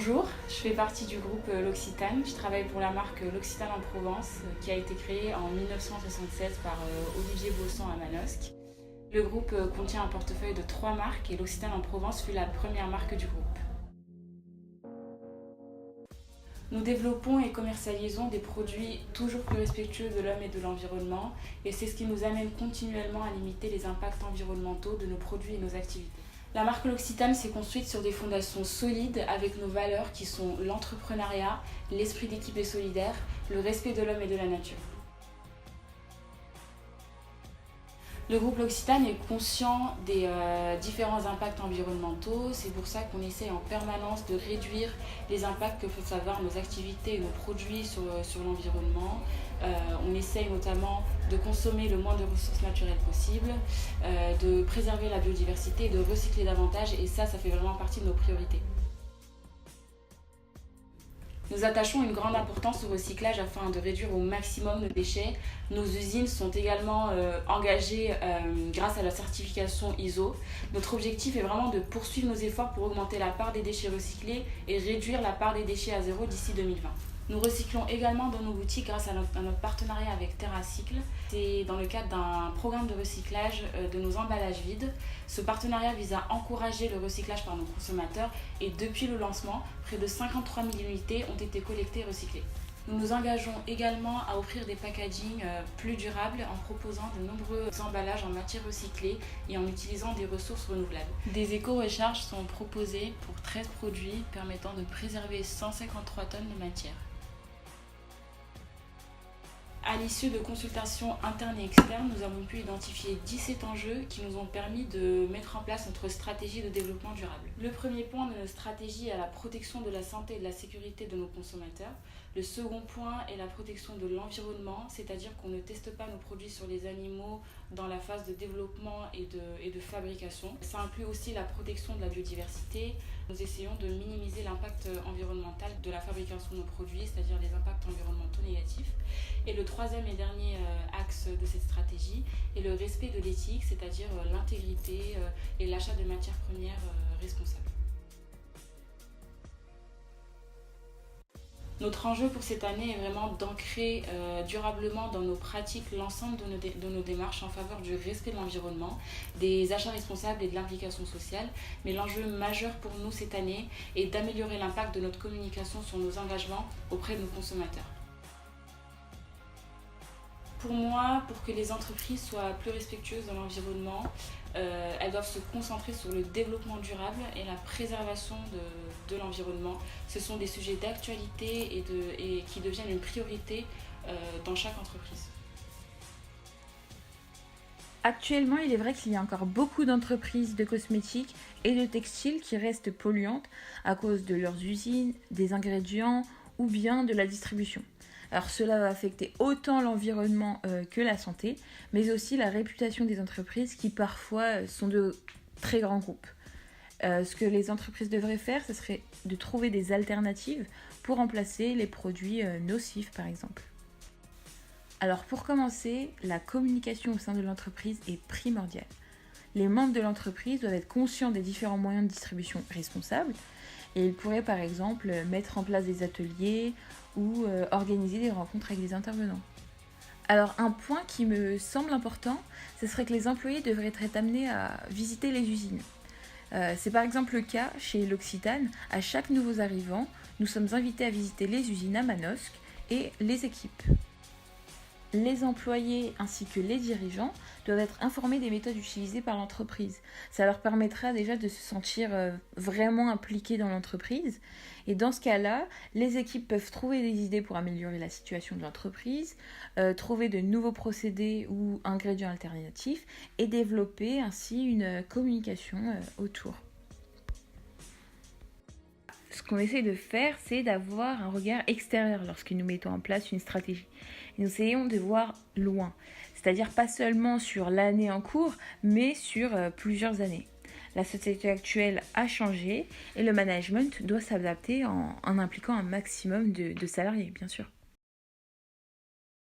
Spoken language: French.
Bonjour, je fais partie du groupe L'Occitane. Je travaille pour la marque L'Occitane en Provence qui a été créée en 1976 par Olivier Bosson à Manosque. Le groupe contient un portefeuille de 3 marques et L'Occitane en Provence fut la première marque du groupe. Nous développons et commercialisons des produits toujours plus respectueux de l'homme et de l'environnement et c'est ce qui nous amène continuellement à limiter les impacts environnementaux de nos produits et nos activités. La marque L'Occitane s'est construite sur des fondations solides avec nos valeurs qui sont l'entrepreneuriat, l'esprit d'équipe et solidaire, le respect de l'homme et de la nature. Le groupe L'Occitane est conscient des différents impacts environnementaux. C'est pour ça qu'on essaie en permanence de réduire les impacts que peuvent avoir nos activités et nos produits sur l'environnement. On essaye notamment de consommer le moins de ressources naturelles possible, de préserver la biodiversité et de recycler davantage. Et ça fait vraiment partie de nos priorités. Nous attachons une grande importance au recyclage afin de réduire au maximum nos déchets. Nos usines sont également engagées grâce à la certification ISO. Notre objectif est vraiment de poursuivre nos efforts pour augmenter la part des déchets recyclés et réduire la part des déchets à zéro d'ici 2020. Nous recyclons également dans nos boutiques grâce à notre partenariat avec TerraCycle. C'est dans le cadre d'un programme de recyclage de nos emballages vides. Ce partenariat vise à encourager le recyclage par nos consommateurs et depuis le lancement, près de 53 000 unités ont été collectées et recyclées. Nous nous engageons également à offrir des packagings plus durables en proposant de nombreux emballages en matière recyclée et en utilisant des ressources renouvelables. Des éco-recharges sont proposés pour 13 produits permettant de préserver 153 tonnes de matière. À l'issue de consultations internes et externes, nous avons pu identifier 17 enjeux qui nous ont permis de mettre en place notre stratégie de développement durable. Le premier point de notre stratégie est la protection de la santé et de la sécurité de nos consommateurs. Le second point est la protection de l'environnement, c'est-à-dire qu'on ne teste pas nos produits sur les animaux dans la phase de développement et de fabrication. Ça inclut aussi la protection de la biodiversité. Nous essayons de minimiser l'impact environnemental de la fabrication de nos produits, c'est-à-dire les impacts environnementaux négatifs. Et le troisième et dernier axe de cette stratégie est le respect de l'éthique, c'est-à-dire l'intégrité et l'achat de matières premières responsables. Notre enjeu pour cette année est vraiment d'ancrer durablement dans nos pratiques l'ensemble de nos démarches en faveur du respect de l'environnement, des achats responsables et de l'implication sociale. Mais l'enjeu majeur pour nous cette année est d'améliorer l'impact de notre communication sur nos engagements auprès de nos consommateurs. Pour moi, pour que les entreprises soient plus respectueuses de l'environnement, elles doivent se concentrer sur le développement durable et la préservation de l'environnement. Ce sont des sujets d'actualité et qui deviennent une priorité dans chaque entreprise. Actuellement, il est vrai qu'il y a encore beaucoup d'entreprises de cosmétiques et de textiles qui restent polluantes à cause de leurs usines, des ingrédients ou bien de la distribution. Alors cela va affecter autant l'environnement que la santé, mais aussi la réputation des entreprises qui parfois sont de très grands groupes. Ce que les entreprises devraient faire, ce serait de trouver des alternatives pour remplacer les produits nocifs par exemple. Alors pour commencer, la communication au sein de l'entreprise est primordiale. Les membres de l'entreprise doivent être conscients des différents moyens de distribution responsables et ils pourraient par exemple mettre en place des ateliers ou organiser des rencontres avec des intervenants. Alors un point qui me semble important, ce serait que les employés devraient être amenés à visiter les usines. C'est par exemple le cas chez L'Occitane. À chaque nouveau arrivant, nous sommes invités à visiter les usines à Manosque et les équipes. Les employés ainsi que les dirigeants doivent être informés des méthodes utilisées par l'entreprise. Ça leur permettra déjà de se sentir vraiment impliqués dans l'entreprise. Et dans ce cas-là, les équipes peuvent trouver des idées pour améliorer la situation de l'entreprise, trouver de nouveaux procédés ou ingrédients alternatifs et développer ainsi une communication autour. Ce qu'on essaie de faire, c'est d'avoir un regard extérieur lorsque nous mettons en place une stratégie. Et nous essayons de voir loin, c'est-à-dire pas seulement sur l'année en cours, mais sur plusieurs années. La société actuelle a changé et le management doit s'adapter en impliquant un maximum de salariés, bien sûr.